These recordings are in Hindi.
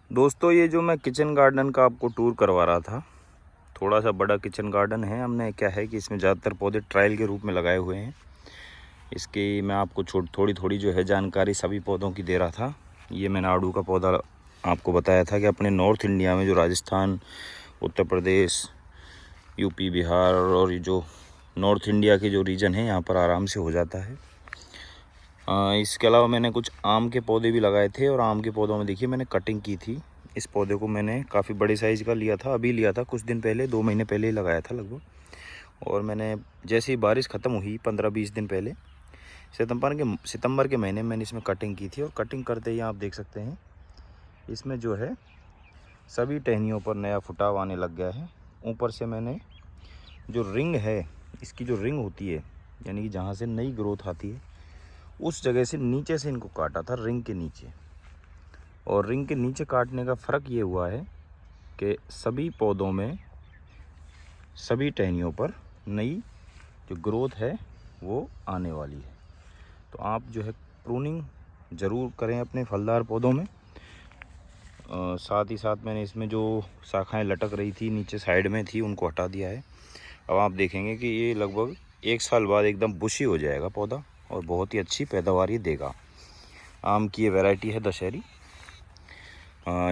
दोस्तों, ये जो मैं किचन गार्डन का आपको टूर करवा रहा था, थोड़ा सा बड़ा किचन गार्डन है। हमने क्या है कि इसमें ज़्यादातर पौधे ट्रायल के रूप में लगाए हुए हैं। इसकी मैं आपको थोड़ी थोड़ी जो है जानकारी सभी पौधों की दे रहा था। ये मैंने आड़ू का पौधा आपको बताया था कि अपने नॉर्थ इंडिया में जो राजस्थान, उत्तर प्रदेश, यूपी, बिहार और ये जो नॉर्थ इंडिया के जो रीजन है यहाँ पर आराम से हो जाता है। इसके अलावा मैंने कुछ आम के पौधे भी लगाए थे और आम के पौधों में देखिए मैंने कटिंग की थी। इस पौधे को मैंने काफ़ी बड़े साइज़ का लिया था, अभी लिया था कुछ दिन पहले, 2 महीने पहले ही लगाया था लगभग। और मैंने जैसे ही बारिश ख़त्म हुई 15-20 दिन पहले, सितंबर के महीने में मैंने इसमें कटिंग की थी। और कटिंग करते ही आप देख सकते हैं इसमें जो है सभी टहनियों पर नया फुटाव आने लग गया है। ऊपर से मैंने जो रिंग है, इसकी जो रिंग होती है यानी कि जहाँ से नई ग्रोथ आती है, उस जगह से नीचे से इनको काटा था, रिंग के नीचे। और रिंग के नीचे काटने का फ़र्क ये हुआ है कि सभी पौधों में, सभी टहनियों पर नई जो ग्रोथ है वो आने वाली है। तो आप जो है प्रूनिंग ज़रूर करें अपने फलदार पौधों में। साथ ही साथ मैंने इसमें जो शाखाएं लटक रही थी नीचे साइड में थी, उनको हटा दिया है। अब आप देखेंगे कि ये लगभग 1 साल बाद एकदम बुशी हो जाएगा पौधा और बहुत ही अच्छी पैदावार ये देगा। आम की ये वैरायटी है दशहरी।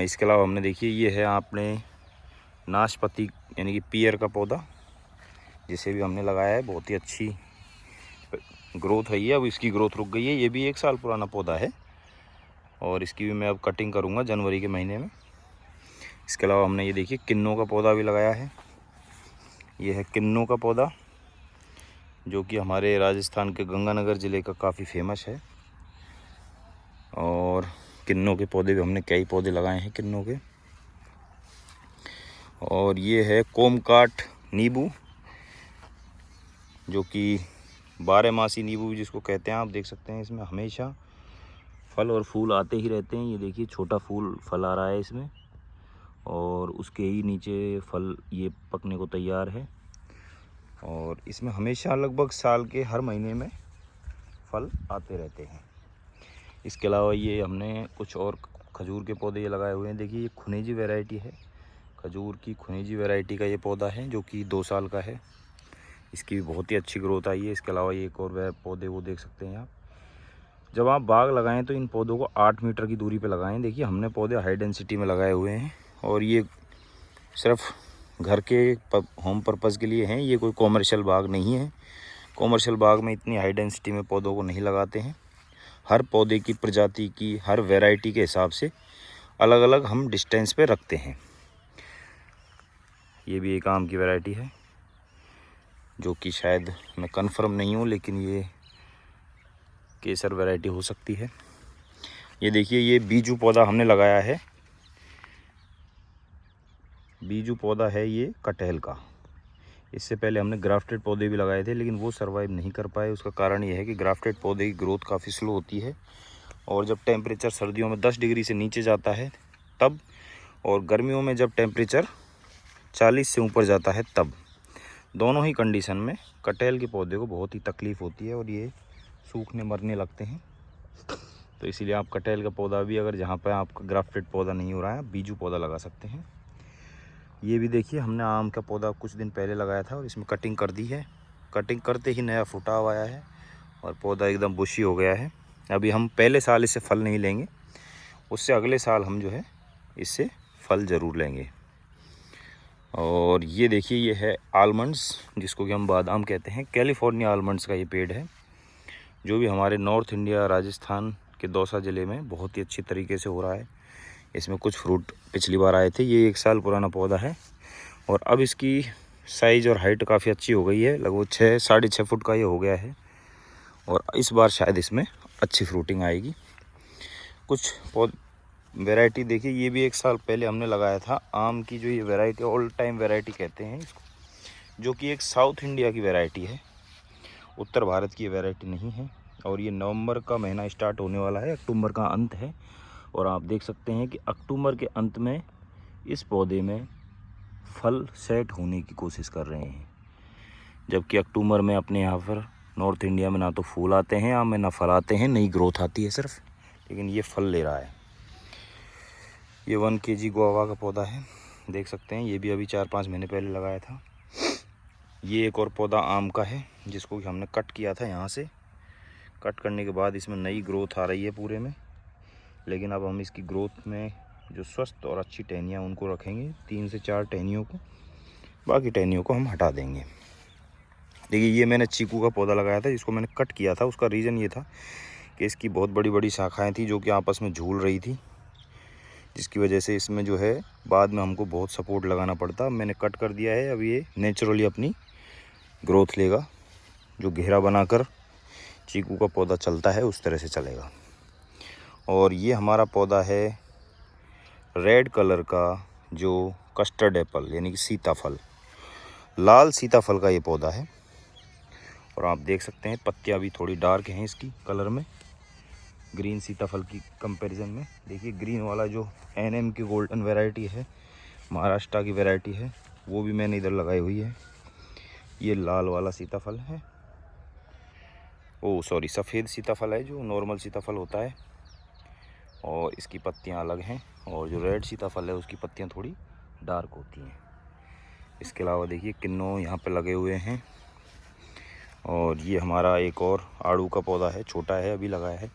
इसके अलावा हमने देखिए ये है आपने नाशपाती यानी कि पियर का पौधा, जिसे भी हमने लगाया है। बहुत ही अच्छी ग्रोथ है ये। अब इसकी ग्रोथ रुक गई है। ये भी 1 साल पुराना पौधा है और इसकी भी मैं अब कटिंग करूँगा जनवरी के महीने में। इसके अलावा हमने ये देखिए किन्नों का पौधा भी लगाया है। ये है किन्नों का पौधा, जो कि हमारे राजस्थान के गंगानगर ज़िले का काफ़ी फेमस है। और किन्नों के पौधे भी हमने कई पौधे लगाए हैं किन्नों के। और ये है कोमकाट नींबू, जो कि 12 मासी नींबू जिसको कहते हैं। आप देख सकते हैं इसमें हमेशा फल और फूल आते ही रहते हैं। ये देखिए छोटा फूल फल आ रहा है इसमें और उसके ही नीचे फल ये पकने को तैयार है। और इसमें हमेशा लगभग साल के हर महीने में फल आते रहते हैं। इसके अलावा ये हमने कुछ और खजूर के पौधे ये लगाए हुए हैं। देखिए ये खुनेजी वैरायटी है, खजूर की खुनेजी वैरायटी का ये पौधा है, जो कि 2 साल का है। इसकी भी बहुत ही अच्छी ग्रोथ आई है। इसके अलावा ये एक और वह पौधे वो देख सकते हैं आप। जब आप बाग लगाएं तो इन पौधों को 8 मीटर की दूरी पे लगाएं। देखिए हमने पौधे हाई डेंसिटी में लगाए हुए हैं और ये सिर्फ घर के होम पर्पज़ के लिए हैं। ये कोई कॉमर्शियल बाग नहीं है। कॉमर्शियल बाग में इतनी हाई डेंसिटी में पौधों को नहीं लगाते हैं। हर पौधे की प्रजाति की, हर वैरायटी के हिसाब से अलग अलग हम डिस्टेंस पे रखते हैं। ये भी एक आम की वैरायटी है, जो कि शायद मैं कंफर्म नहीं हूँ, लेकिन ये केसर वैरायटी हो सकती है। ये देखिए ये बीजू पौधा हमने लगाया है। बीजू पौधा है ये कटहल का। इससे पहले हमने ग्राफ्टेड पौधे भी लगाए थे, लेकिन वो सर्वाइव नहीं कर पाए। उसका कारण ये है कि ग्राफ्टेड पौधे की ग्रोथ काफ़ी स्लो होती है और जब टेम्परेचर सर्दियों में 10 डिग्री से नीचे जाता है तब, और गर्मियों में जब टेम्परेचर 40 से ऊपर जाता है तब, दोनों ही कंडीशन में कटहल के पौधे को बहुत ही तकलीफ़ होती है और ये सूखने मरने लगते हैं। तो इसीलिए आप कटहल का पौधा भी, अगर जहाँ पर आपका ग्राफ्टेड पौधा नहीं हो रहा है, बीजू पौधा लगा सकते हैं। ये भी देखिए हमने आम का पौधा कुछ दिन पहले लगाया था और इसमें कटिंग कर दी है। कटिंग करते ही नया फुटाव आया है और पौधा एकदम बुशी हो गया है। अभी हम पहले साल इससे फल नहीं लेंगे, उससे अगले साल हम जो है इससे फल ज़रूर लेंगे। और ये देखिए ये है आलमंड्स, जिसको कि हम बादाम कहते हैं। कैलिफोर्निया आलमंड्स का ये पेड़ है, जो भी हमारे नॉर्थ इंडिया राजस्थान के दौसा ज़िले में बहुत ही अच्छी तरीके से हो रहा है। इसमें कुछ फ्रूट पिछली बार आए थे। ये 1 साल पुराना पौधा है और अब इसकी साइज़ और हाइट काफ़ी अच्छी हो गई है। लगभग 6-6.5 फुट का ये हो गया है और इस बार शायद इसमें अच्छी फ्रूटिंग आएगी। कुछ वैरायटी देखिए, ये भी 1 साल पहले हमने लगाया था। आम की जो ये वैरायटी, ऑल टाइम वैरायटी कहते हैं इसको, जो कि एक साउथ इंडिया की वैरायटी है, उत्तर भारत की वैरायटी नहीं है। और ये नवंबर का महीना स्टार्ट होने वाला है, अक्टूबर का अंत है। और आप देख सकते हैं कि अक्टूबर के अंत में इस पौधे में फल सेट होने की कोशिश कर रहे हैं, जबकि अक्टूबर में अपने यहाँ पर नॉर्थ इंडिया में ना तो फूल आते हैं, आम में ना फल आते हैं, नई ग्रोथ आती है सिर्फ, लेकिन ये फल ले रहा है। ये 1 kg गुआवा का पौधा है, देख सकते हैं। ये भी अभी 4-5 महीने पहले लगाया था। ये एक और पौधा आम का है जिसको कि हमने कट किया था। यहाँ से कट करने के बाद इसमें नई ग्रोथ आ रही है पूरे में, लेकिन अब हम इसकी ग्रोथ में जो स्वस्थ और अच्छी टहनियाँ उनको रखेंगे, 3 से 4 टहनियों को, बाकी टहनियों को हम हटा देंगे। देखिए, ये मैंने चीकू का पौधा लगाया था जिसको मैंने कट किया था। उसका रीज़न ये था कि इसकी बहुत बड़ी बड़ी शाखाएं थी जो कि आपस में झूल रही थी, जिसकी वजह से इसमें जो है बाद में हमको बहुत सपोर्ट लगाना पड़ता। मैंने कट कर दिया है, अब ये नेचुरली अपनी ग्रोथ लेगा। जो घेरा बनाकर चीकू का पौधा चलता है उस तरह से चलेगा। और ये हमारा पौधा है रेड कलर का, जो कस्टर्ड एप्पल यानी कि सीताफल, लाल सीताफल का ये पौधा है। और आप देख सकते हैं पत्तियां भी थोड़ी डार्क हैं इसकी कलर में, ग्रीन सीताफल की कंपैरिजन में। देखिए, ग्रीन वाला जो एनएम की गोल्डन वैरायटी है, महाराष्ट्र की वैरायटी है, वो भी मैंने इधर लगाई हुई है। ये लाल वाला सीताफल है, सॉरी, सफ़ेद सीताफल है जो नॉर्मल सीताफल होता है, और इसकी पत्तियां अलग हैं। और जो रेड सीताफल है उसकी पत्तियां थोड़ी डार्क होती हैं। इसके अलावा देखिए किन्नों यहाँ पे लगे हुए हैं। और ये हमारा एक और आड़ू का पौधा है, छोटा है, अभी लगाया है।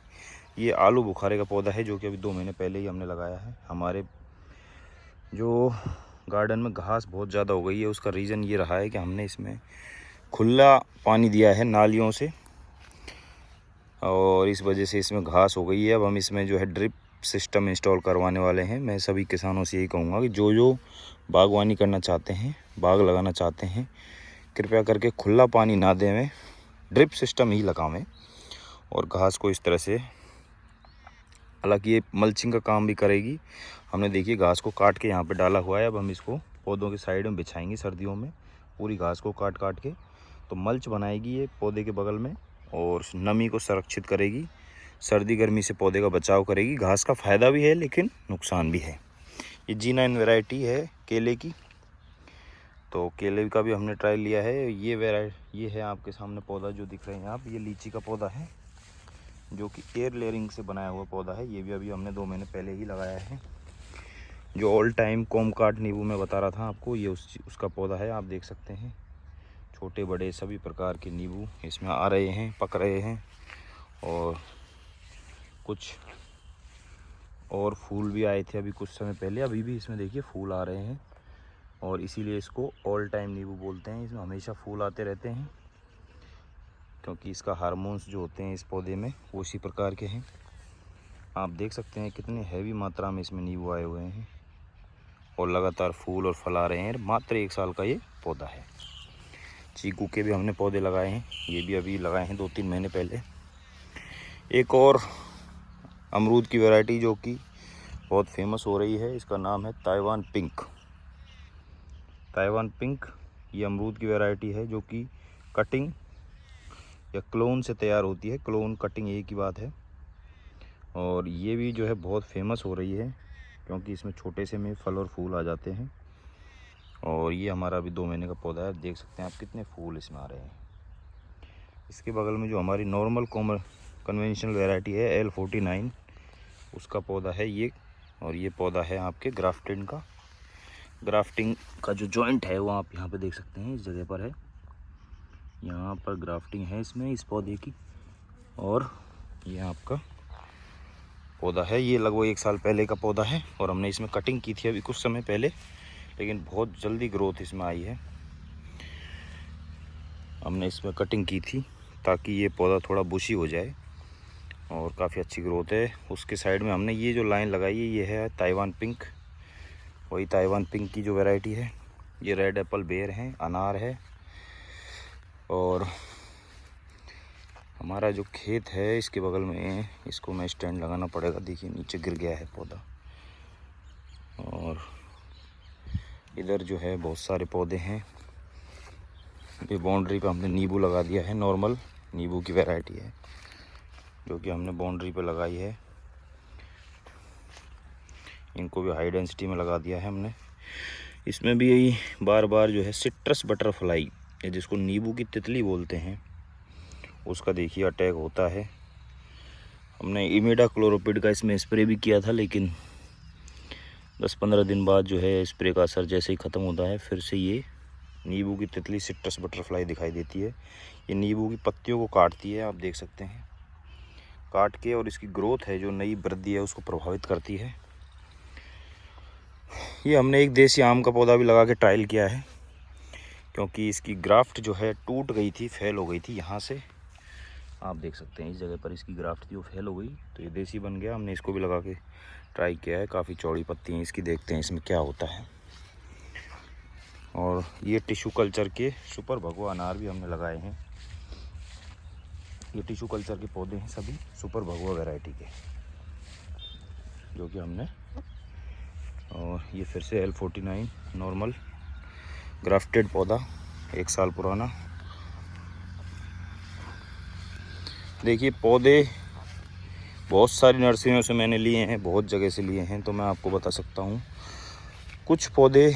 ये आलू बुखारे का पौधा है जो कि अभी 2 महीने पहले ही हमने लगाया है। हमारे जो गार्डन में घास बहुत ज़्यादा हो गई है, उसका रीज़न ये रहा है कि हमने इसमें खुला पानी दिया है नालियों से, और इस वजह से इसमें घास हो गई है। अब हम इसमें जो है ड्रिप सिस्टम इंस्टॉल करवाने वाले हैं। मैं सभी किसानों से यही कहूँगा कि जो बागवानी करना चाहते हैं, बाग लगाना चाहते हैं, कृपया करके खुला पानी ना देवें, ड्रिप सिस्टम ही लगावें। और घास को इस तरह से, हालांकि ये मल्चिंग का काम भी करेगी। हमने देखिए घास को काट के यहाँ पे डाला हुआ है। अब हम इसको पौधों के साइड में बिछाएंगे सर्दियों में, पूरी घास को काट काट के, तो मल्च बनाएगी ये पौधे के बगल में, और नमी को संरक्षित करेगी, सर्दी गर्मी से पौधे का बचाव करेगी। घास का फ़ायदा भी है लेकिन नुकसान भी है। ये G9 वैरायटी है केले की, तो केले का भी हमने ट्रायल लिया है। ये है आपके सामने पौधा जो दिख रहे हैं आप, ये लीची का पौधा है जो कि एयर लेयरिंग से बनाया हुआ पौधा है। ये भी अभी हमने 2 महीने पहले ही लगाया है। जो ऑल टाइम कोमकाट नींबू मैं बता रहा था आपको, ये उसका पौधा है। आप देख सकते हैं छोटे बड़े सभी प्रकार के नींबू इसमें आ रहे हैं, पक रहे हैं, और कुछ और फूल भी आए थे अभी कुछ समय पहले। अभी भी इसमें देखिए फूल आ रहे हैं, और इसीलिए इसको ऑल टाइम नींबू बोलते हैं। इसमें हमेशा फूल आते रहते हैं, क्योंकि इसका हार्मोन्स जो होते हैं इस पौधे में वो इसी प्रकार के हैं। आप देख सकते हैं कितने हैवी मात्रा में इसमें नींबू आए हुए हैं, और लगातार फूल और फल आ रहे हैं। मात्र 1 साल का ये पौधा है। चीकू के भी हमने पौधे लगाए हैं, ये भी अभी लगाए हैं 2-3 महीने पहले। एक और अमरूद की वैरायटी जो कि बहुत फेमस हो रही है, इसका नाम है ताइवान पिंक। ताइवान पिंक ये अमरूद की वैरायटी है जो कि कटिंग या क्लोन से तैयार होती है। क्लोन कटिंग एक ही बात है। और ये भी जो है बहुत फेमस हो रही है, क्योंकि इसमें छोटे से में फल और फूल आ जाते हैं। और ये हमारा अभी 2 महीने का पौधा है, देख सकते हैं आप कितने फूल इसमें आ रहे हैं। इसके बगल में जो हमारी नॉर्मल कन्वेंशनल वैरायटी है L49, उसका पौधा है ये। और ये पौधा है आपके ग्राफ्टिंग का जो जॉइंट है वो आप यहाँ पे देख सकते हैं, इस जगह पर है। यहाँ पर ग्राफ्टिंग है इसमें, इस पौधे की। और ये आपका पौधा है, ये लगभग 1 साल पहले का पौधा है, और हमने इसमें कटिंग की थी अभी कुछ समय पहले, लेकिन बहुत जल्दी ग्रोथ इसमें आई है। हमने इसमें कटिंग की थी ताकि ये पौधा थोड़ा बुशी हो जाए, और काफ़ी अच्छी ग्रोथ है। उसके साइड में हमने ये जो लाइन लगाई है, ये है ताइवान पिंक, वही ताइवान पिंक की जो वैरायटी है। ये रेड एप्पल बेर है, अनार है। और हमारा जो खेत है इसके बगल में, इसको मैं स्टैंड लगाना पड़ेगा। देखिए नीचे गिर गया है पौधा। और इधर जो है बहुत सारे पौधे हैं। ये बाउंड्री पे हमने नींबू लगा दिया है, नॉर्मल नींबू की वैरायटी है जो कि हमने बाउंड्री पे लगाई है। इनको भी हाई डेंसिटी में लगा दिया है हमने। इसमें भी यही बार बार जो है सिट्रस बटरफ्लाई, जिसको नींबू की तितली बोलते हैं, उसका देखिए अटैक होता है। हमने इमिडाक्लोरोपिड का इसमें स्प्रे भी किया था, लेकिन 10-15 दिन बाद जो है स्प्रे का असर जैसे ही ख़त्म होता है, फिर से ये नींबू की तितली सिट्रस बटरफ्लाई दिखाई देती है। ये नींबू की पत्तियों को काटती है, आप देख सकते हैं, काट के, और इसकी ग्रोथ है जो नई वृद्धि है उसको प्रभावित करती है। ये हमने एक देसी आम का पौधा भी लगा के ट्रायल किया है, क्योंकि इसकी ग्राफ्ट जो है टूट गई थी, फेल हो गई थी। यहाँ से आप देख सकते हैं, इस जगह पर इसकी ग्राफ्ट थी, वो फेल हो गई, तो ये देसी बन गया। हमने इसको भी लगा के ट्राई किया है। काफ़ी चौड़ी पत्ती हैं इसकी, देखते हैं इसमें क्या होता है। और ये टिश्यू कल्चर के सुपर भगवा अनार भी हमने लगाए हैं। ये टिश्यू कल्चर के पौधे हैं सभी सुपर भगवा वैरायटी के, जो कि हमने, और ये फिर से L49 नॉर्मल ग्राफ्टेड पौधा 1 साल पुराना। देखिए पौधे बहुत सारी नर्सरियों से मैंने लिए हैं, बहुत जगह से लिए हैं, तो मैं आपको बता सकता हूँ कुछ पौधे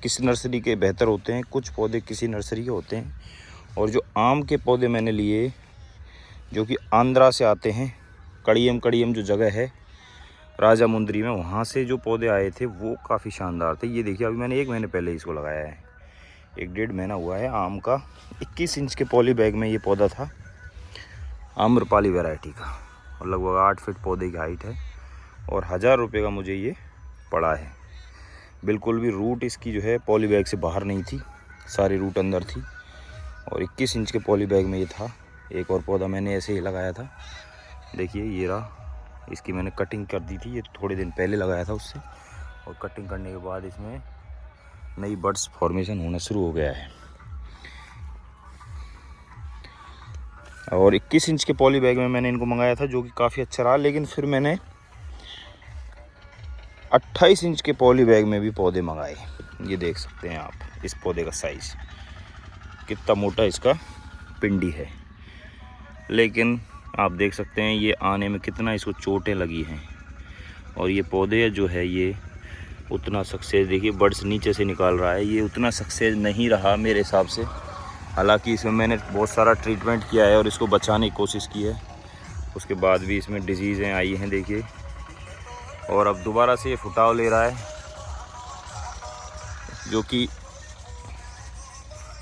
किसी नर्सरी के बेहतर होते हैं, कुछ पौधे किसी नर्सरी के होते हैं। और जो आम के पौधे मैंने लिए जो कि आंध्रा से आते हैं, कड़ियम जो जगह है राजामुंदरी में, वहाँ से जो पौधे आए थे वो काफ़ी शानदार थे। ये देखिए अभी मैंने 1 महीने पहले इसको लगाया है, 1-1.5 महीना हुआ है। आम का 21 इंच के पॉली बैग में ये पौधा था, आम्रपाली वैरायटी का, और लगभग 8 फीट पौधे की हाइट है, और 1000 रुपये का मुझे ये पड़ा है। बिल्कुल भी रूट इसकी जो है पॉली बैग से बाहर नहीं थी, सारी रूट अंदर थी, और 21 इंच के पॉली बैग में ये था। एक और पौधा मैंने ऐसे ही लगाया था, देखिए ये रहा, इसकी मैंने कटिंग कर दी थी, ये थोड़े दिन पहले लगाया था उससे, और कटिंग करने के बाद इसमें नई बड्स फॉर्मेशन होना शुरू हो गया है। और 21 इंच के पॉली बैग में मैंने इनको मंगाया था, जो कि काफ़ी अच्छा रहा। लेकिन फिर मैंने 28 इंच के पॉली बैग में भी पौधे मंगाए। ये देख सकते हैं आप इस पौधे का साइज़, कितना मोटा इसका पिंडी है। लेकिन आप देख सकते हैं ये आने में कितना इसको चोटें लगी हैं, और ये पौधे जो है ये उतना सक्सेस, देखिए बड्स नीचे से निकाल रहा है, ये उतना सक्सेस नहीं रहा मेरे हिसाब से। हालांकि इसमें मैंने बहुत सारा ट्रीटमेंट किया है और इसको बचाने की कोशिश की है, उसके बाद भी इसमें डिजीज़ें आई हैं देखिए, और अब दोबारा से ये फुटाव ले रहा है, जो कि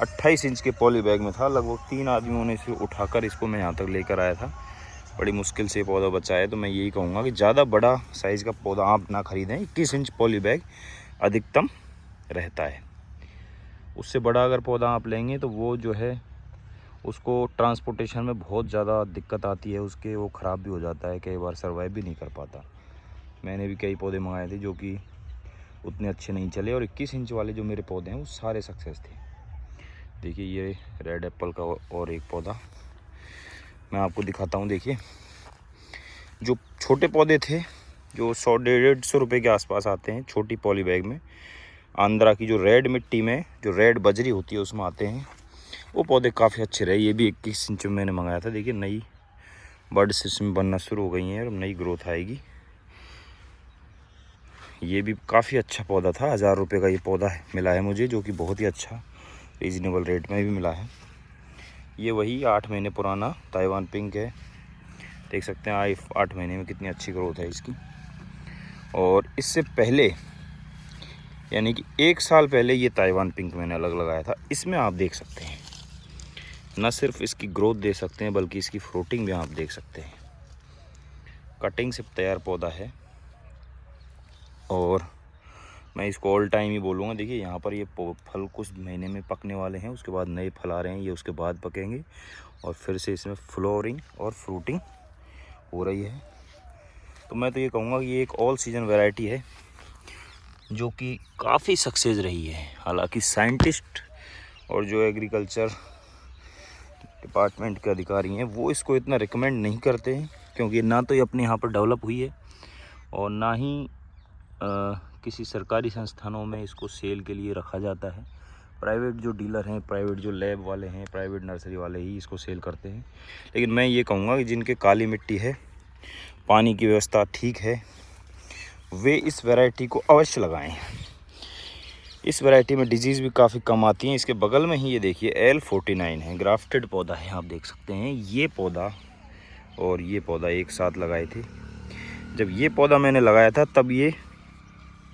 28 इंच के पॉली बैग में था। लगभग 3 आदमियों ने इसे उठाकर इसको मैं यहाँ तक लेकर आया था, बड़ी मुश्किल से पौधा बचा है। तो मैं यही कहूँगा कि ज़्यादा बड़ा साइज़ का पौधा आप ना ख़रीदें, 21 इंच पॉली बैग अधिकतम रहता है। उससे बड़ा अगर पौधा आप लेंगे तो वो जो है उसको ट्रांसपोर्टेशन में बहुत ज़्यादा दिक्कत आती है, उसके वो ख़राब भी हो जाता है, कई बार सर्वाइव भी नहीं कर पाता। मैंने भी कई पौधे मंगाए थे जो कि उतने अच्छे नहीं चले, और 21 इंच वाले जो मेरे पौधे हैं वो सारे सक्सेस थे। देखिए ये रेड एप्पल का और एक पौधा मैं आपको दिखाता हूँ। देखिए जो छोटे पौधे थे जो 100-150 रुपये के आसपास आते हैं छोटी पॉली बैग में, आंध्रा की जो रेड मिट्टी में जो रेड बजरी होती है उसमें आते हैं, वो पौधे काफ़ी अच्छे रहे। ये भी 21 इंच में मैंने मंगाया था। देखिए नई बड्स इसमें बनना शुरू हो गई हैं और नई ग्रोथ आएगी। ये भी काफ़ी अच्छा पौधा था, 1000 रुपये का ये पौधा मिला है मुझे, जो कि बहुत ही अच्छा रीज़नेबल रेट में भी मिला है। ये वही 8 महीने पुराना ताइवान पिंक है, देख सकते हैं 8 महीने में कितनी अच्छी ग्रोथ है इसकी। और इससे पहले यानी कि 1 साल पहले ये ताइवान पिंक मैंने अलग लगाया था। इसमें आप देख सकते हैं न सिर्फ इसकी ग्रोथ देख सकते हैं बल्कि इसकी फ्रूटिंग भी आप देख सकते हैं। कटिंग से तैयार पौधा है और मैं इसको ऑल टाइम ही बोलूँगा। देखिए यहाँ पर ये फल कुछ महीने में पकने वाले हैं, उसके बाद नए फल आ रहे हैं, ये उसके बाद पकेंगे और फिर से इसमें फ्लोरिंग और फ्रूटिंग हो रही है। तो मैं तो ये कहूँगा कि ये एक ऑल सीजन वैरायटी है जो कि काफ़ी सक्सेस रही है। हालांकि साइंटिस्ट और जो एग्रीकल्चर डिपार्टमेंट के अधिकारी हैं वो इसको इतना रिकमेंड नहीं करते हैं, क्योंकि ना तो ये अपने यहाँ पर डेवलप हुई है और ना ही किसी सरकारी संस्थानों में इसको सेल के लिए रखा जाता है। प्राइवेट जो डीलर हैं, प्राइवेट जो लैब वाले हैं, प्राइवेट नर्सरी वाले ही इसको सेल करते हैं। लेकिन मैं ये कहूँगा कि जिनके काली मिट्टी है, पानी की व्यवस्था ठीक है, वे इस वैरायटी को अवश्य लगाएं। इस वैरायटी में डिजीज़ भी काफ़ी कम आती हैं। इसके बगल में ही ये देखिए L49 है, ग्राफ्टेड पौधा है, आप देख सकते हैं। ये पौधा और ये पौधा एक साथ लगाए थे। जब ये पौधा मैंने लगाया था तब ये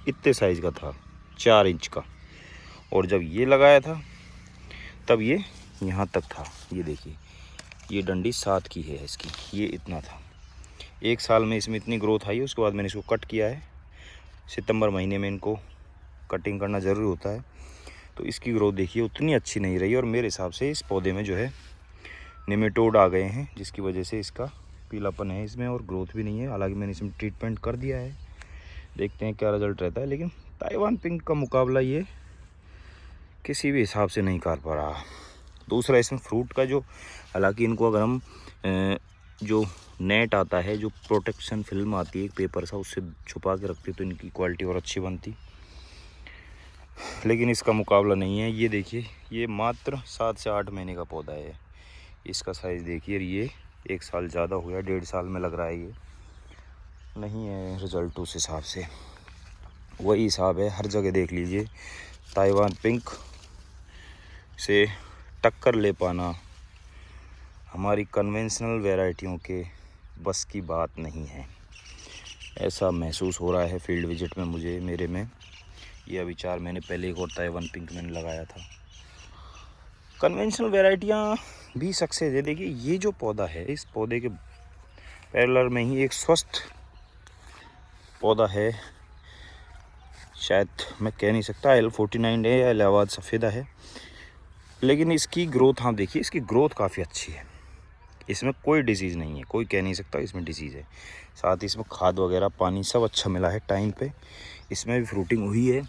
इतने साइज़ का था, 4 इंच का। और जब ये लगाया था तब ये यहाँ तक था। ये देखिए, ये डंडी 7 की है इसकी, ये इतना था। 1 साल में इसमें इतनी ग्रोथ आई है। उसके बाद मैंने इसको कट किया है। सितंबर महीने में इनको कटिंग करना ज़रूरी होता है। तो इसकी ग्रोथ देखिए उतनी अच्छी नहीं रही, और मेरे हिसाब से इस पौधे में जो है निमेटोड आ गए हैं, जिसकी वजह से इसका पीलापन है इसमें और ग्रोथ भी नहीं है। हालांकि मैंने इसमें ट्रीटमेंट कर दिया है, देखते हैं क्या रिज़ल्ट रहता है। लेकिन ताइवान पिंक का मुकाबला ये किसी भी हिसाब से नहीं कर पा रहा। दूसरा, इसमें फ्रूट का जो, हालांकि इनको अगर हम जो नेट आता है, जो प्रोटेक्शन फिल्म आती है पेपर सा, उससे छुपा के रखती तो इनकी क्वालिटी और अच्छी बनती, लेकिन इसका मुकाबला नहीं है। ये देखिए, ये मात्र 7 से 8 महीने का पौधा है। इसका साइज़ देखिए, ये 1 साल ज़्यादा हो गया, 1.5 साल में लग रहा है। ये नहीं है रिज़ल्ट उस हिसाब से, वही हिसाब है हर जगह देख लीजिए। ताइवान पिंक से टक्कर ले पाना हमारी कन्वेंशनल वैरायटियों के बस की बात नहीं है। ऐसा महसूस हो रहा है फील्ड विजिट में मुझे, मेरे में। ये अभी 4 महीने पहले एक और ताइवान पिंक मैंने लगाया था। कन्वेंशनल वैरायटियाँ भी सक्सेस है। देखिए, ये जो पौधा है, इस पौधे के पैरेलल में ही एक स्वस्थ पौधा है, शायद मैं कह नहीं सकता L49 है या इलाहाबाद सफ़ेदा है, लेकिन इसकी ग्रोथ आप देखिए, इसकी ग्रोथ काफ़ी अच्छी है। इसमें कोई डिजीज़ नहीं है, कोई कह नहीं सकता इसमें डिजीज़ है। साथ ही इसमें खाद वगैरह, पानी सब अच्छा मिला है टाइम पे। इसमें भी फ्रूटिंग हुई है,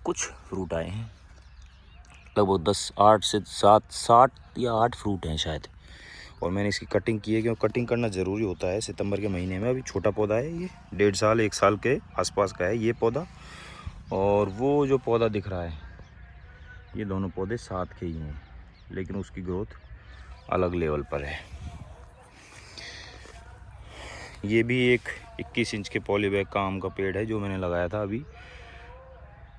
कुछ फ्रूट आए हैं, लगभग 8 से 7 या 8 फ्रूट हैं शायद। और मैंने इसकी कटिंग की है, क्योंकि कटिंग करना ज़रूरी होता है सितंबर के महीने में। अभी छोटा पौधा है ये, 1.5 साल 1 साल के आसपास का है ये पौधा। और वो जो पौधा दिख रहा है, ये दोनों पौधे साथ के ही हैं, लेकिन उसकी ग्रोथ अलग लेवल पर है। ये भी एक 21 इंच के पॉलीबैग का आम का पेड़ है, जो मैंने लगाया था अभी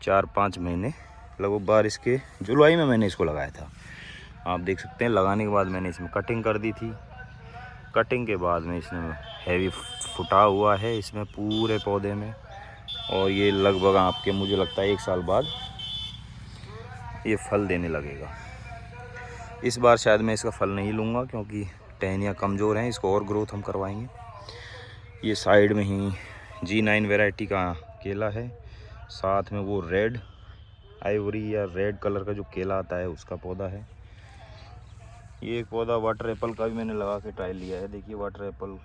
4-5 महीने, लगभग बारिश के जुलाई में मैंने इसको लगाया था। आप देख सकते हैं, लगाने के बाद मैंने इसमें कटिंग कर दी थी। कटिंग के बाद में इसमें हैवी फुटा हुआ है इसमें पूरे पौधे में, और ये लगभग आपके, मुझे लगता है 1 साल बाद ये फल देने लगेगा। इस बार शायद मैं इसका फल नहीं लूँगा, क्योंकि टहनियाँ कमज़ोर हैं, इसको और ग्रोथ हम करवाएंगे। ये साइड में ही G9 वैरायटी का केला है, साथ में वो रेड आइवरी या रेड कलर का जो केला आता है उसका पौधा है। ये एक पौधा वाटर एप्पल का भी मैंने लगा के ट्रायल लिया है। देखिए वाटर एप्पल,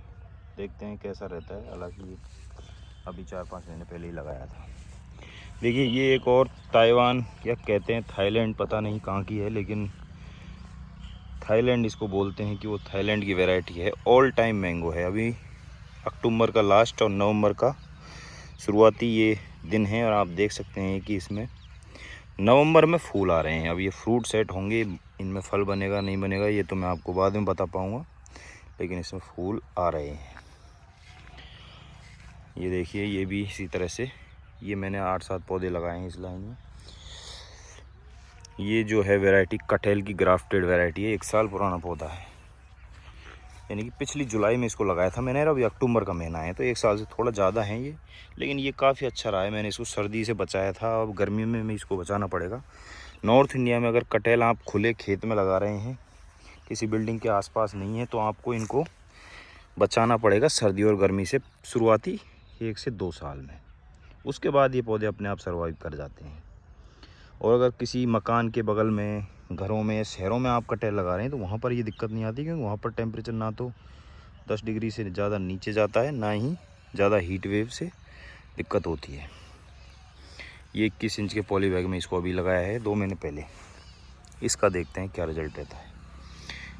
देखते हैं कैसा रहता है। हालांकि अभी 4-5 महीने पहले ही लगाया था। देखिए, ये एक और ताइवान, या कहते हैं थाईलैंड, पता नहीं कहाँ की है, लेकिन थाईलैंड इसको बोलते हैं कि वो थाईलैंड की वैरायटी है। ऑल टाइम मैंगो है। अभी अक्टूबर का लास्ट और नवंबर का शुरुआती ये दिन है, और आप देख सकते हैं कि इसमें नवंबर में फूल आ रहे हैं। अब ये फ्रूट सेट होंगे, इनमें फल बनेगा नहीं बनेगा ये तो मैं आपको बाद में बता पाऊँगा, लेकिन इसमें फूल आ रहे हैं। ये देखिए, ये भी इसी तरह से, ये मैंने 8-7 पौधे लगाए हैं इस लाइन में। ये जो है वैरायटी कटहल की ग्राफ्टेड वैरायटी है, 1 साल पुराना पौधा है, यानी कि पिछली जुलाई में इसको लगाया था मैंने। अभी अक्टूबर का महीना है, तो 1 साल से थोड़ा ज़्यादा है ये, लेकिन ये काफ़ी अच्छा रहा है। मैंने इसको सर्दी से बचाया था, अब गर्मी में मैं इसको बचाना पड़ेगा। नॉर्थ इंडिया में अगर कटहल आप खुले खेत में लगा रहे हैं, किसी बिल्डिंग के आसपास नहीं है, तो आपको इनको बचाना पड़ेगा सर्दी और गर्मी से, शुरुआती 1 से 2 साल में। उसके बाद ये पौधे अपने आप सर्वाइव कर जाते हैं। और अगर किसी मकान के बगल में, घरों में, शहरों में आप कटहल लगा रहे हैं, तो वहाँ पर ये दिक्कत नहीं आती, क्योंकि वहाँ पर टेम्परेचर ना तो 10 डिग्री से ज़्यादा नीचे जाता है, ना ही ज़्यादा हीट वेव से दिक्कत होती है। ये 21 इंच के पॉली बैग में इसको अभी लगाया है 2 महीने पहले। इसका देखते हैं क्या रिज़ल्ट रहता है।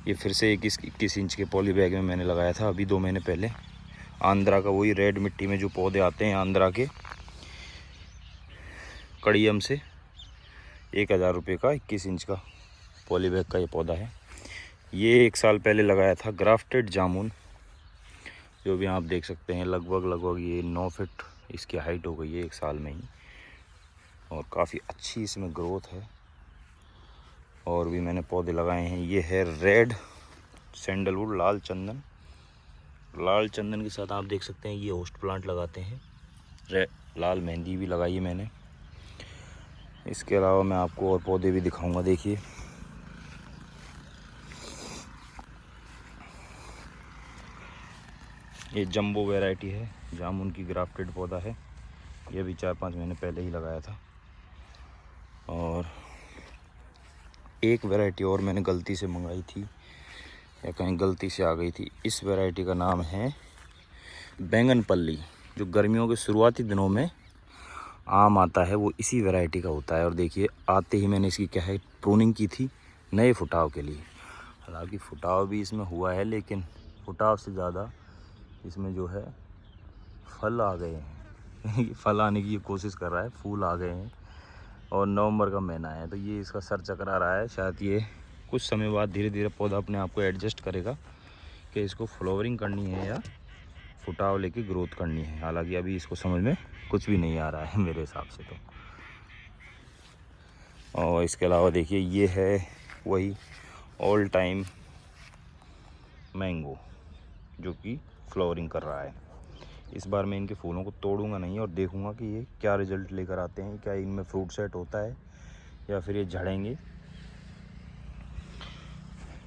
ये फिर से 21 इंच के पॉली बैग में मैंने लगाया था अभी 2 महीने पहले। आंध्रा का, वही रेड मिट्टी में जो पौधे आते हैं आंध्रा के, कड़ियम से 1000 रुपये का 21 इंच का पॉली बैग का ये पौधा है। ये 1 साल पहले लगाया था ग्राफ्टेड जामुन, जो भी आप देख सकते हैं लगभग ये 9 फीट इसकी हाइट हो गई है 1 साल में ही, और काफ़ी अच्छी इसमें ग्रोथ है। और भी मैंने पौधे लगाए हैं। ये है रेड सैंडलवुड, लाल चंदन। लाल चंदन के साथ आप देख सकते हैं ये होस्ट प्लांट लगाते हैं लाल मेहंदी भी लगाई है मैंने। इसके अलावा मैं आपको और पौधे भी दिखाऊंगा। देखिए ये जंबो वैरायटी है, जामुन की ग्राफ्टेड पौधा है। ये भी 4-5 महीने पहले ही लगाया था। और एक वैरायटी और मैंने गलती से मंगाई थी या कहीं गलती से आ गई थी। इस वैरायटी का नाम है बैंगनपल्ली, जो गर्मियों के शुरुआती दिनों में आम आता है वो इसी वैरायटी का होता है। और देखिए आते ही मैंने इसकी क्या है प्रूनिंग की थी नए फुटाव के लिए। हालांकि फुटाव भी इसमें हुआ है, लेकिन फुटाव से ज़्यादा इसमें जो है फल आ गए हैं। फल आने की ये कोशिश कर रहा है, फूल आ गए हैं। और नवंबर का महीना है तो ये इसका सर चकरा रहा है। शायद ये कुछ समय बाद धीरे धीरे पौधा अपने आप को एडजस्ट करेगा कि इसको फ्लावरिंग करनी है या फुटाव लेके ग्रोथ करनी है। हालांकि अभी इसको समझ में कुछ भी नहीं आ रहा है मेरे हिसाब से तो। और इसके अलावा देखिए ये है वही ऑल टाइम मैंगो जो कि फ्लावरिंग कर रहा है। इस बार मैं इनके फूलों को तोड़ूंगा नहीं और देखूंगा कि ये क्या रिजल्ट लेकर आते हैं। क्या इनमें फ्रूट सेट होता है या फिर ये झड़ेंगे।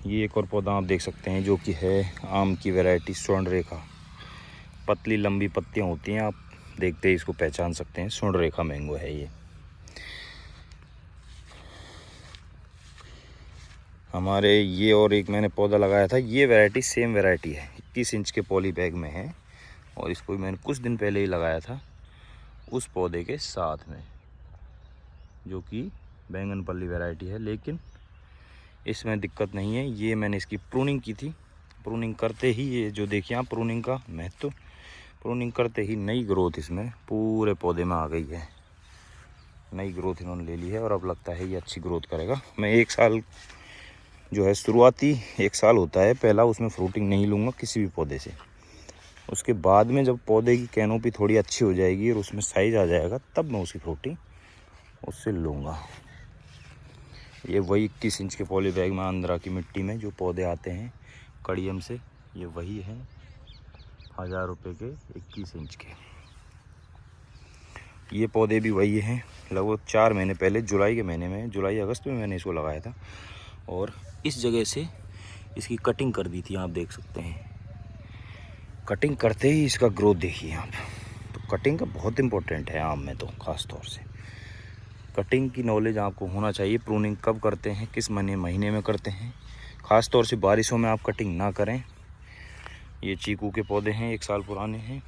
ये एक और पौधा आप देख सकते हैं जो कि है आम की वैरायटी स्वर्णरेखा। पतली लंबी पत्तियां होती हैं, आप देखते ही इसको पहचान सकते हैं, स्वर्णरेखा मैंगो है ये। हमारे ये और एक मैंने पौधा लगाया था, ये वैरायटी सेम वैरायटी है, 21 इंच के पॉली बैग में है। और इसको मैंने कुछ दिन पहले ही लगाया था उस पौधे के साथ में, जो कि बैंगनपल्ली वैरायटी है। लेकिन इसमें दिक्कत नहीं है। ये मैंने इसकी प्रूनिंग की थी। प्रूनिंग करते ही ये जो देखिए आप प्रूनिंग का महत्व, प्रूनिंग करते ही नई ग्रोथ इसमें पूरे पौधे में आ गई है। नई ग्रोथ इन्होंने ले ली है और अब लगता है ये अच्छी ग्रोथ करेगा। मैं 1 साल जो है शुरुआती 1 साल होता है पहला, उसमें फ्रूटिंग नहीं लूँगा किसी भी पौधे से। उसके बाद में जब पौधे की कैनोपी थोड़ी अच्छी हो जाएगी और उसमें साइज आ जाएगा तब मैं उसकी फ्रूटिंग उससे लूँगा। ये वही 21 इंच के पॉली बैग में आंध्रा की मिट्टी में जो पौधे आते हैं कड़ियम से, ये वही हैं 1000 रुपये के 21 इंच के। ये पौधे भी वही हैं। लगभग 4 महीने पहले जुलाई के महीने में, जुलाई अगस्त में मैंने इसको लगाया था। और इस जगह से इसकी कटिंग कर दी थी, आप देख सकते हैं। कटिंग करते ही इसका ग्रोथ देखिए आप। तो कटिंग का बहुत इम्पोर्टेंट है आम में तो ख़ास तौर से। कटिंग की नॉलेज आपको होना चाहिए। प्रूनिंग कब करते हैं, किस महीने में करते हैं। ख़ास तौर से बारिशों में आप कटिंग ना करें। ये चीकू के पौधे हैं, 1 साल पुराने हैं।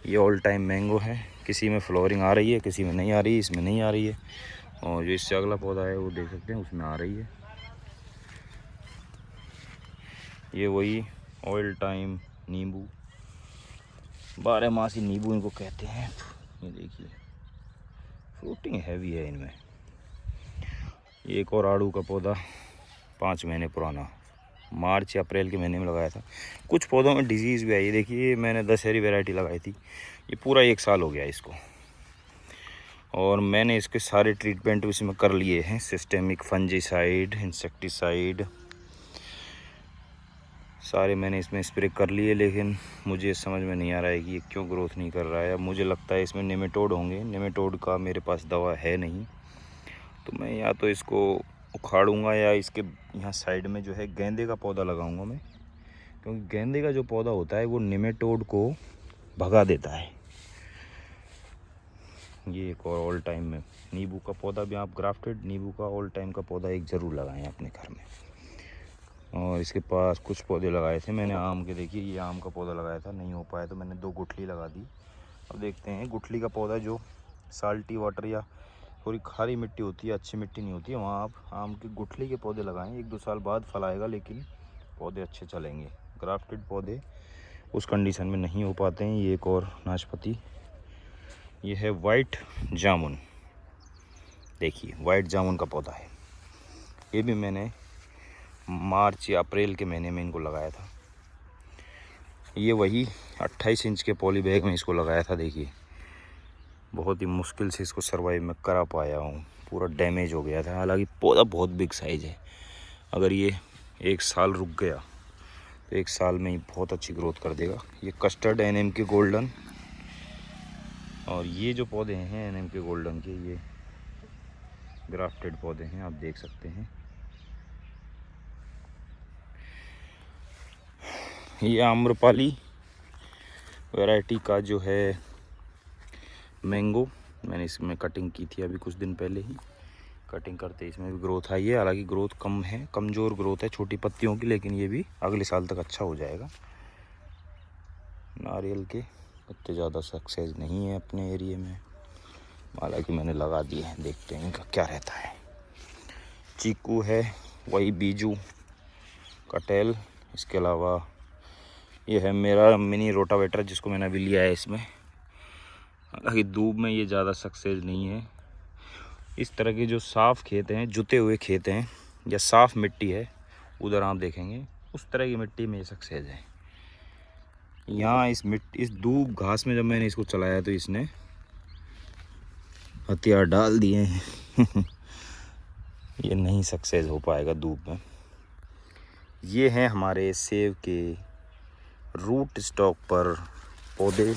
ये ऑल टाइम मैंगो है। किसी में फ्लावरिंग आ रही है, किसी में नहीं आ रही है, इसमें नहीं आ रही है। और जो इससे अगला पौधा है वो देख सकते हैं, उसमें आ रही है। ये वही ऑयल टाइम नींबू, 12 मासी नींबू इनको कहते हैं। ये देखिए फ्रूटिंग हैवी है इनमें। ये एक और आड़ू का पौधा 5 महीने पुराना, मार्च या अप्रैल के महीने में लगाया था। कुछ पौधों में डिजीज़ भी आई है। देखिए मैंने दशहरी वैरायटी लगाई थी, ये पूरा 1 साल हो गया इसको। और मैंने इसके सारे ट्रीटमेंट इसमें कर लिए हैं, सिस्टेमिक, फंजीसाइड, इंसेक्टिसाइड, सारे मैंने इसमें स्प्रे कर लिए। लेकिन मुझे समझ में नहीं आ रहा है कि ये क्यों ग्रोथ नहीं कर रहा है। अब मुझे लगता है इसमें नेमेटोड होंगे। नेमेटोड का मेरे पास दवा है नहीं, तो मैं या तो इसको उखाड़ूंगा या इसके यहाँ साइड में जो है गेंदे का पौधा लगाऊंगा मैं। क्योंकि गेंदे का जो पौधा होता है वो नेमेटोड को भगा देता है। ये एक और ऑल टाइम में नींबू का पौधा भी, आप ग्राफ्टेड नींबू का ऑल टाइम का पौधा एक ज़रूर लगाएं अपने घर में। और इसके पास कुछ पौधे लगाए थे मैंने आम के। देखिए ये आम का पौधा लगाया था, नहीं हो पाया तो मैंने 2 गुठली लगा दी। अब देखते हैं गुठली का पौधा जो साल्टी वाटर या थोड़ी खारी मिट्टी होती है, अच्छी मिट्टी नहीं होती है, वहाँ आप आम की गुठली के पौधे लगाएं। 1-2 साल बाद फल आएगा, लेकिन पौधे अच्छे चलेंगे। ग्राफ्टेड पौधे उस कंडीशन में नहीं हो पाते हैं। ये एक और नाशपाती, ये है वाइट जामुन। देखिए वाइट जामुन का पौधा है। ये भी मैंने मार्च या अप्रैल के महीने में इनको लगाया था। ये वही 28 इंच के पॉली बैग में इसको लगाया था। देखिए बहुत ही मुश्किल से इसको सर्वाइव में करा पाया हूँ, पूरा डैमेज हो गया था। हालांकि पौधा बहुत बिग साइज़ है। अगर ये 1 साल रुक गया तो 1 साल में ही बहुत अच्छी ग्रोथ कर देगा। ये कस्टर्ड NM के गोल्डन और ये जो पौधे हैं NM के गोल्डन के, ये ग्राफ्टेड पौधे हैं, आप देख सकते हैं। ये आम्रपाली वैरायटी का जो है मैंगो, मैंने इसमें कटिंग की थी अभी कुछ दिन पहले ही। कटिंग करते इसमें भी ग्रोथ आई है, हालांकि ग्रोथ कम है, कमज़ोर ग्रोथ है छोटी पत्तियों की, लेकिन ये भी अगले साल तक अच्छा हो जाएगा। नारियल के इतने ज़्यादा सक्सेस नहीं है अपने एरिया में, हालांकि मैंने लगा दिए हैं, देखते हैं इनका क्या रहता है। चीकू है, वही बीजू, कटहल, इसके अलावा ये है मेरा मिनी रोटावेटर जिसको मैंने अभी लिया है इसमें। हालांकि धूप में ये ज़्यादा सक्सेस नहीं है। इस तरह के जो साफ़ खेत हैं, जुते हुए खेत हैं या साफ़ मिट्टी है, उधर आप देखेंगे उस तरह की मिट्टी में ये सक्सेस है। यहाँ इस धूप घास में जब मैंने इसको चलाया तो इसने हथियार डाल दिए हैं। ये नहीं सक्सेस हो पाएगा धूप में। ये हैं हमारे सेब के रूट स्टॉक पर पौधे,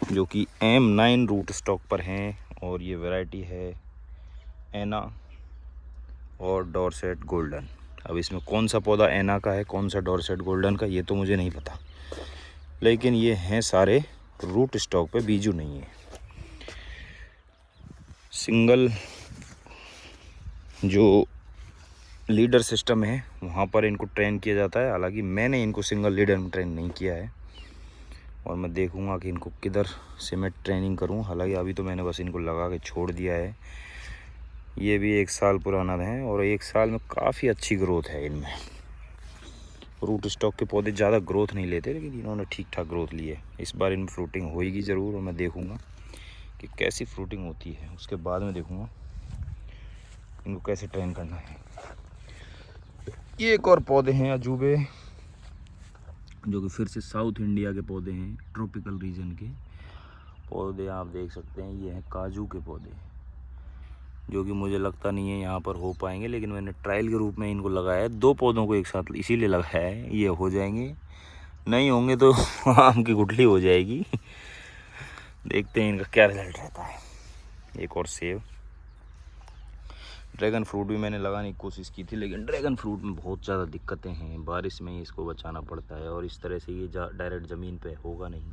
जो कि M9 रूट स्टॉक पर हैं, और ये वैरायटी है एना और डॉर्सेट गोल्डन। अब इसमें कौन सा पौधा एना का है, कौन सा डॉर्सेट गोल्डन का, ये तो मुझे नहीं पता, लेकिन ये हैं सारे रूट स्टॉक पे, बीजू नहीं है। सिंगल जो लीडर सिस्टम है वहाँ पर इनको ट्रेन किया जाता है, हालांकि मैंने इनको सिंगल लीडर में ट्रेन नहीं किया है, और मैं देखूंगा कि इनको किधर से मैं ट्रेनिंग करूं। हालांकि अभी तो मैंने बस इनको लगा के छोड़ दिया है। ये भी 1 साल पुराना है और 1 साल में काफ़ी अच्छी ग्रोथ है इनमें। रूट स्टॉक के पौधे ज़्यादा ग्रोथ नहीं लेते, लेकिन इन्होंने ठीक ठाक ग्रोथ ली है। इस बार इनमें फ्रूटिंग होएगी ज़रूर, और मैं देखूँगा कि कैसी फ्रूटिंग होती है, उसके बाद में देखूँगा इनको कैसे ट्रेन करना है। ये एक और पौधे हैं अजूबे, जो कि फिर से साउथ इंडिया के पौधे हैं, ट्रॉपिकल रीजन के पौधे आप देख सकते हैं। ये हैं काजू के पौधे, जो कि मुझे लगता नहीं है यहाँ पर हो पाएंगे, लेकिन मैंने ट्रायल के रूप में इनको लगाया है। 2 पौधों को एक साथ इसीलिए लगाया है, ये हो जाएंगे, नहीं होंगे तो आम की गुठली हो जाएगी। देखते हैं इनका क्या रिजल्ट रहता है। एक और सेब, ड्रैगन फ्रूट भी मैंने लगाने की कोशिश की थी, लेकिन ड्रैगन फ्रूट में बहुत ज़्यादा दिक्कतें हैं, बारिश में ही इसको बचाना पड़ता है, और इस तरह से ये डायरेक्ट ज़मीन पे होगा नहीं।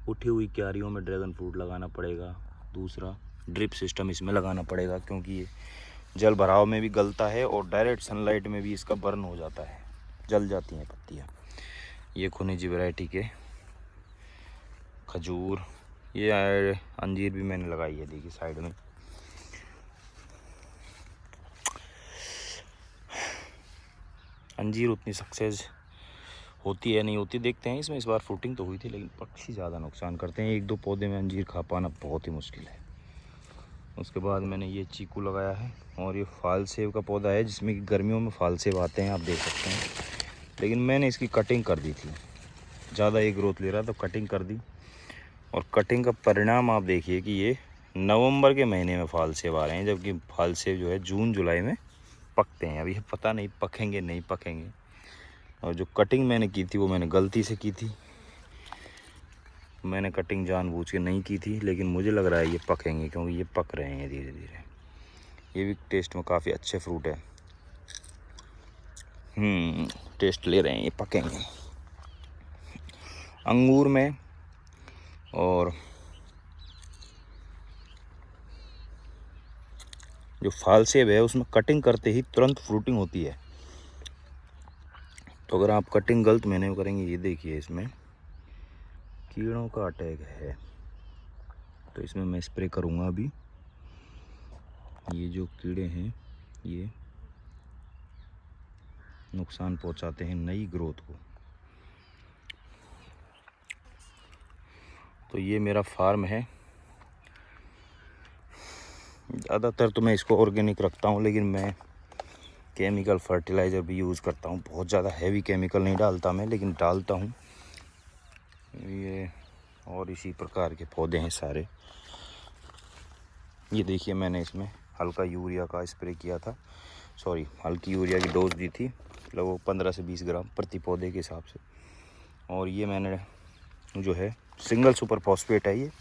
उठी हुई क्यारियों में ड्रैगन फ्रूट लगाना पड़ेगा। दूसरा, ड्रिप सिस्टम इसमें लगाना पड़ेगा, क्योंकि ये जल भराव में भी गलता है और डायरेक्ट सनलाइट में भी इसका बर्न हो जाता है, जल जाती हैं पत्तियाँ। ये खुनिजी वैरायटी के खजूर, ये अंजीर भी मैंने लगाई है, देखिए साइड में। अंजीर उतनी सक्सेस होती है नहीं होती, देखते हैं। इसमें इस बार फ्रूटिंग तो हुई थी, लेकिन पक्षी ज़्यादा नुकसान करते हैं। 1-2 पौधे में अंजीर खा पाना बहुत ही मुश्किल है। उसके बाद मैंने ये चीकू लगाया है, और ये फाल सेब का पौधा है, जिसमें कि गर्मियों में फाल सेब आते हैं, आप देख सकते हैं। लेकिन मैंने इसकी कटिंग कर दी थी, ज़्यादा ये ग्रोथ ले रहा तो कटिंग कर दी, और कटिंग का परिणाम आप देखिए कि ये नवंबर के महीने में फाल सेब आ रहे हैं, जबकि फाल सेब जो है जून जुलाई में पकते हैं। अभी पता नहीं पकेंगे नहीं पकेंगे। और जो कटिंग मैंने की थी वो मैंने गलती से की थी, मैंने कटिंग जानबूझ के नहीं की थी, लेकिन मुझे लग रहा है ये पकेंगे, क्योंकि ये पक रहे हैं धीरे धीरे। ये भी टेस्ट में काफ़ी अच्छे फ्रूट है, टेस्ट ले रहे हैं, ये पकेंगे। अंगूर में और जो फाल सेब है उसमें कटिंग करते ही तुरंत फ्रूटिंग होती है, तो अगर आप कटिंग गलत मैंने करेंगे, ये देखिए इसमें कीड़ों का अटैक है, तो इसमें मैं स्प्रे करूँगा अभी। ये जो कीड़े हैं ये नुकसान पहुंचाते हैं नई ग्रोथ को। तो ये मेरा फार्म है, ज़्यादातर तो मैं इसको ऑर्गेनिक रखता हूँ, लेकिन मैं केमिकल फर्टिलाइज़र भी यूज़ करता हूँ। बहुत ज़्यादा हैवी केमिकल नहीं डालता मैं, लेकिन डालता हूँ। ये और इसी प्रकार के पौधे हैं सारे। ये देखिए मैंने इसमें हल्का यूरिया का स्प्रे किया था, सॉरी हल्की यूरिया की डोज दी थी, लगभग 15 से 20 ग्राम प्रति पौधे के हिसाब से। और ये मैंने जो है सिंगल सुपर फॉस्फेट है, ये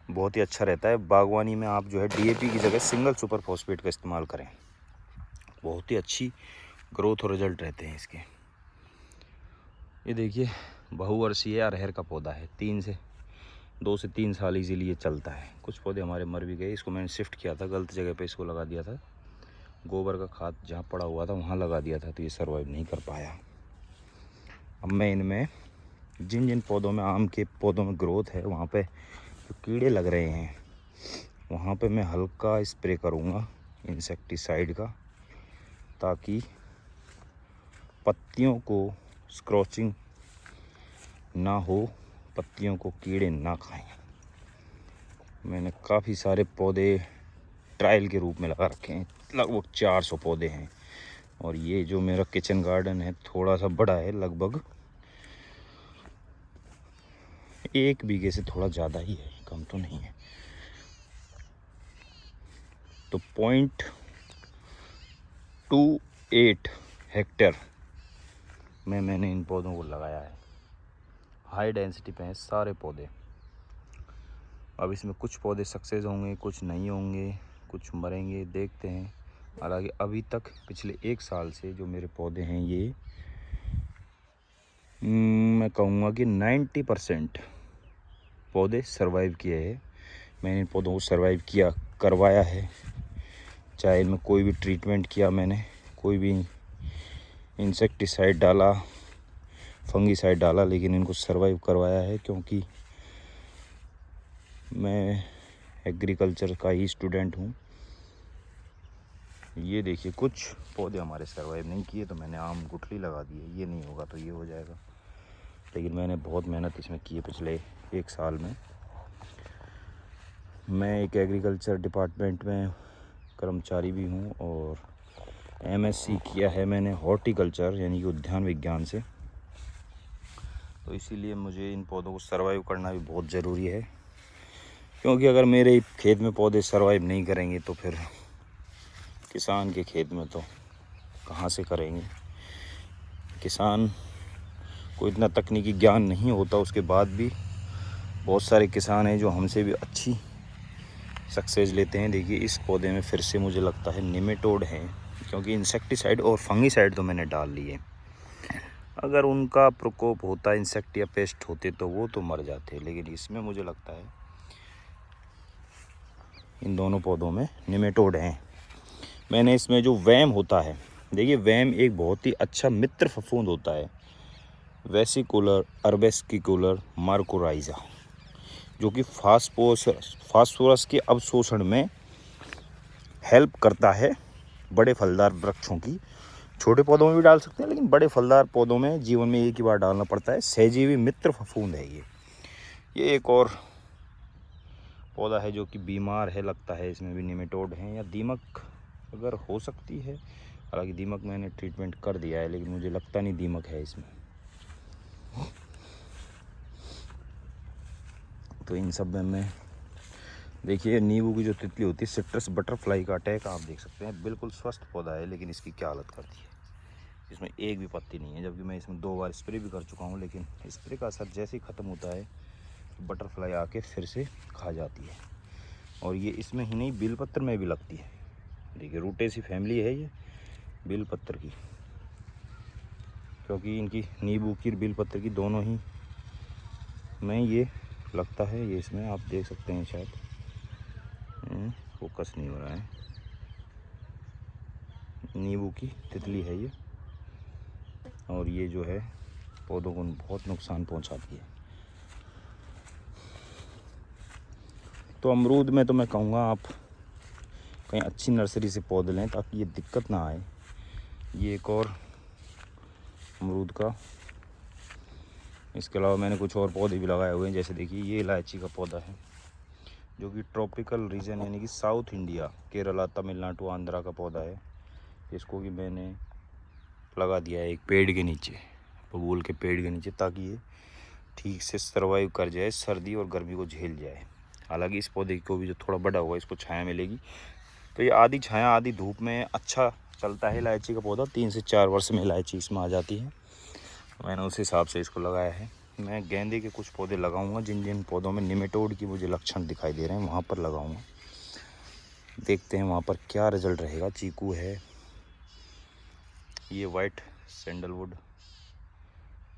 बहुत ही अच्छा रहता है। बागवानी में आप जो है DAP की जगह सिंगल सुपर फॉस्फेट का इस्तेमाल करें, बहुत ही अच्छी ग्रोथ और रिजल्ट रहते हैं इसके। ये देखिए बहुवर्षीय अरहर का पौधा है, 2 से 3 साल इजीली चलता है। कुछ पौधे हमारे मर भी गए, इसको मैंने शिफ्ट किया था, गलत जगह पे इसको लगा दिया था, गोबर का खाद जहाँ पड़ा हुआ था वहाँ लगा दिया था, तो ये सर्वाइव नहीं कर पाया। अब मैं इनमें जिन जिन पौधों में, आम के पौधों में ग्रोथ है, वहाँ पे जो कीड़े लग रहे हैं वहाँ पे मैं हल्का स्प्रे करूँगा इंसेक्टिसाइड का, ताकि पत्तियों को स्क्रॉचिंग ना हो, पत्तियों को कीड़े ना खाएं। मैंने काफ़ी सारे पौधे ट्रायल के रूप में लगा रखे हैं, लगभग 400 पौधे हैं। और ये जो मेरा किचन गार्डन है थोड़ा सा बड़ा है, लगभग 1 बीघे से थोड़ा ज़्यादा ही है, कम तो नहीं है। तो 0.28 हेक्टेयर में मैंने इन पौधों को लगाया है। हाई डेंसिटी पे हैं सारे पौधे। अब इसमें कुछ पौधे सक्सेस होंगे, कुछ नहीं होंगे, कुछ मरेंगे, देखते हैं। हालांकि अभी तक पिछले 1 साल से जो मेरे पौधे हैं ये मैं कहूँगा कि 90% पौधे सरवाइव किए हैं। मैंने इन पौधों को सरवाइव करवाया है, चाहे इनमें कोई भी ट्रीटमेंट किया मैंने, कोई भी इंसेक्टिसाइड डाला, फंगीसाइड डाला, लेकिन इनको सरवाइव करवाया है, क्योंकि मैं एग्रीकल्चर का ही स्टूडेंट हूँ। ये देखिए कुछ पौधे हमारे सरवाइव नहीं किए, तो मैंने आम गुठली लगा दी है। ये नहीं होगा तो ये हो जाएगा, लेकिन मैंने बहुत मेहनत इसमें की है पिछले 1 साल में। मैं एक एग्रीकल्चर डिपार्टमेंट में कर्मचारी भी हूँ और MSc किया है मैंने हॉर्टिकल्चर यानी कि उद्यान विज्ञान से। तो इसीलिए मुझे इन पौधों को सरवाइव करना भी बहुत ज़रूरी है, क्योंकि अगर मेरे खेत में पौधे सरवाइव नहीं करेंगे तो फिर किसान के खेत में तो कहाँ से करेंगे। किसान को इतना तकनीकी ज्ञान नहीं होता, उसके बाद भी बहुत सारे किसान हैं जो हमसे भी अच्छी सक्सेस लेते हैं। देखिए इस पौधे में फिर से मुझे लगता है निमेटोड हैं, क्योंकि इंसेक्टिसाइड और फंगीसाइड तो मैंने डाल लिए। अगर उनका प्रकोप होता, इंसेक्ट या पेस्ट होते, तो वो तो मर जाते, लेकिन इसमें मुझे लगता है इन दोनों पौधों में निमेटोड हैं। मैंने इसमें जो वैम होता है, देखिए वैम एक बहुत ही अच्छा मित्र फफूंद होता है, वेसिकुलर अर्बेस्किकुलर मार्कोराइजा, जो कि फास्फोरस के अवशोषण में हेल्प करता है बड़े फलदार वृक्षों की। छोटे पौधों में भी डाल सकते हैं, लेकिन बड़े फलदार पौधों में जीवन में एक ही बार डालना पड़ता है। सहजीवी मित्र फफूंद है ये एक और पौधा है जो कि बीमार है, लगता है इसमें भी निमेटोड हैं या दीमक अगर हो सकती है। हालांकि दीमक मैंने ट्रीटमेंट कर दिया है, लेकिन मुझे लगता नहीं दीमक है इसमें। तो इन सब में मैं देखिए नींबू की जो तितली होती है, सिट्रस बटरफ्लाई का अटैक आप देख सकते हैं। बिल्कुल स्वस्थ पौधा है, लेकिन इसकी क्या हालत करती है, इसमें एक भी पत्ती नहीं है, जबकि मैं इसमें 2 बार स्प्रे भी कर चुका हूँ। लेकिन स्प्रे का असर जैसे ही ख़त्म होता है तो बटरफ्लाई आके फिर से खा जाती है। और ये इसमें ही नहीं, बेलपत्र में भी लगती है। देखिए रूटेसी फैमिली है ये बेलपत्र की, क्योंकि इनकी नींबू की बेलपत्र की दोनों ही में ये लगता है। ये इसमें आप देख सकते हैं, शायद फोकस नहीं हो रहा है। नींबू की तितली है ये, और ये जो है पौधों को बहुत नुकसान पहुंचाती है। तो अमरूद में तो मैं कहूँगा आप कहीं अच्छी नर्सरी से पौधे लें, ताकि ये दिक्कत ना आए। ये एक और अमरूद का, इसके अलावा मैंने कुछ और पौधे भी लगाए हुए हैं। जैसे देखिए ये इलायची का पौधा है, जो कि ट्रॉपिकल रीजन यानी कि साउथ इंडिया, केरला, तमिलनाडु, आंध्रा का पौधा है। इसको भी मैंने लगा दिया है एक पेड़ के नीचे, बबूल के पेड़ के नीचे, ताकि ये ठीक से सर्वाइव कर जाए, सर्दी और गर्मी को झेल जाए। हालांकि इस पौधे को भी जो थोड़ा बड़ा हुआ इसको छाया मिलेगी, तो ये आधी छाया आधी धूप में अच्छा चलता है इलायची का पौधा। 3 से 4 वर्ष में इलायची इसमें आ जाती है। मैंने उस हिसाब से इसको लगाया है। मैं गेंदे के कुछ पौधे लगाऊंगा, जिन जिन पौधों में निमेटोड की मुझे लक्षण दिखाई दे रहे हैं वहाँ पर लगाऊंगा। देखते हैं वहाँ पर क्या रिजल्ट रहेगा। चीकू है, ये वाइट सैंडलवुड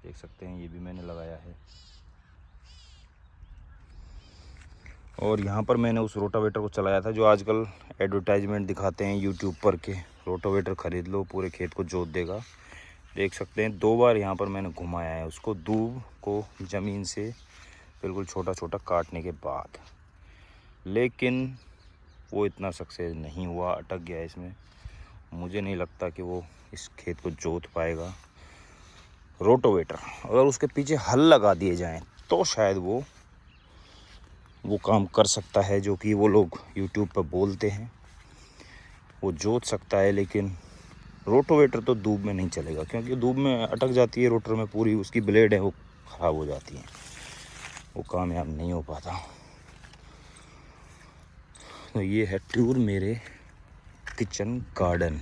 देख सकते हैं, ये भी मैंने लगाया है। और यहाँ पर मैंने उस रोटावेटर को चलाया था जो आजकल एडवर्टाइजमेंट दिखाते हैं यूट्यूब पर के रोटावेटर ख़रीद लो, पूरे खेत को जोत देगा। देख सकते हैं 2 बार यहाँ पर मैंने घुमाया है उसको, दूब को ज़मीन से बिल्कुल छोटा छोटा काटने के बाद, लेकिन वो इतना सक्सेस नहीं हुआ, अटक गया इसमें। मुझे नहीं लगता कि वो इस खेत को जोत पाएगा। रोटावेटर अगर उसके पीछे हल लगा दिए जाएं तो शायद वो काम कर सकता है जो कि वो लोग यूट्यूब पर बोलते हैं, वो जोत सकता है। लेकिन रोटावेटर तो दूब में नहीं चलेगा, क्योंकि दूब में अटक जाती है रोटर में, पूरी उसकी ब्लेड है वो ख़राब हो जाती है, वो कामयाब नहीं हो पाता। तो ये है टूर मेरे किचन गार्डन।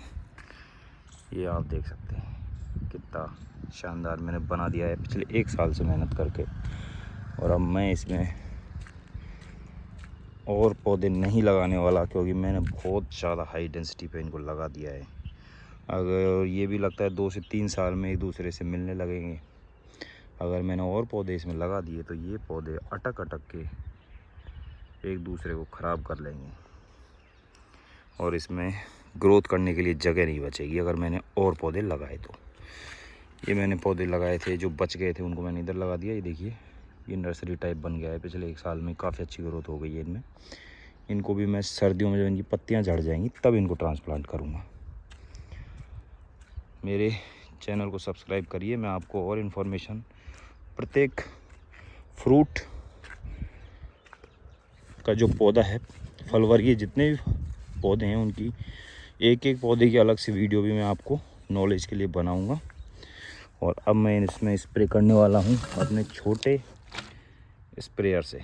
ये आप देख सकते हैं कितना शानदार मैंने बना दिया है पिछले 1 साल से मेहनत करके। और अब मैं इसमें और पौधे नहीं लगाने वाला, क्योंकि मैंने बहुत ज़्यादा हाई डेंसिटी पे इनको लगा दिया है। अगर ये भी लगता है 2 से 3 साल में एक दूसरे से मिलने लगेंगे। अगर मैंने और पौधे इसमें लगा दिए तो ये पौधे अटक के एक दूसरे को ख़राब कर लेंगे और इसमें ग्रोथ करने के लिए जगह नहीं बचेगी अगर मैंने और पौधे लगाए तो। ये मैंने पौधे लगाए थे जो बच गए थे, उनको मैंने इधर लगा दिया। ये देखिए, ये नर्सरी टाइप बन गया है। पिछले 1 साल में काफ़ी अच्छी ग्रोथ हो गई है इनमें। इनको भी मैं सर्दियों में जब इनकी पत्तियां झड़ जाएंगी तब इनको ट्रांसप्लांट करूँगा। मेरे चैनल को सब्सक्राइब करिए, मैं आपको और इन्फॉर्मेशन, प्रत्येक फ्रूट का जो पौधा है, फल वर्गीय जितने भी पौधे हैं उनकी एक एक पौधे की अलग से वीडियो भी मैं आपको नॉलेज के लिए बनाऊंगा। और अब मैं इसमें स्प्रे करने वाला हूं अपने छोटे स्प्रेयर से,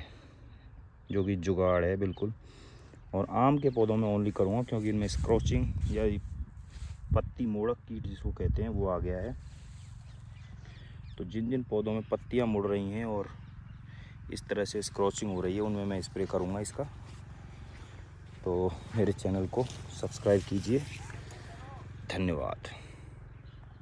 जो कि जुगाड़ है बिल्कुल। और आम के पौधों में ओनली करूँगा, क्योंकि इनमें स्क्रॉचिंग या पत्ती मोड़क कीट जिसको कहते हैं वो आ गया है। तो जिन जिन पौधों में पत्तियां मुड़ रही हैं और इस तरह से स्क्रॉचिंग हो रही है, उनमें मैं स्प्रे करूँगा इसका। तो मेरे चैनल को सब्सक्राइब कीजिए। धन्यवाद।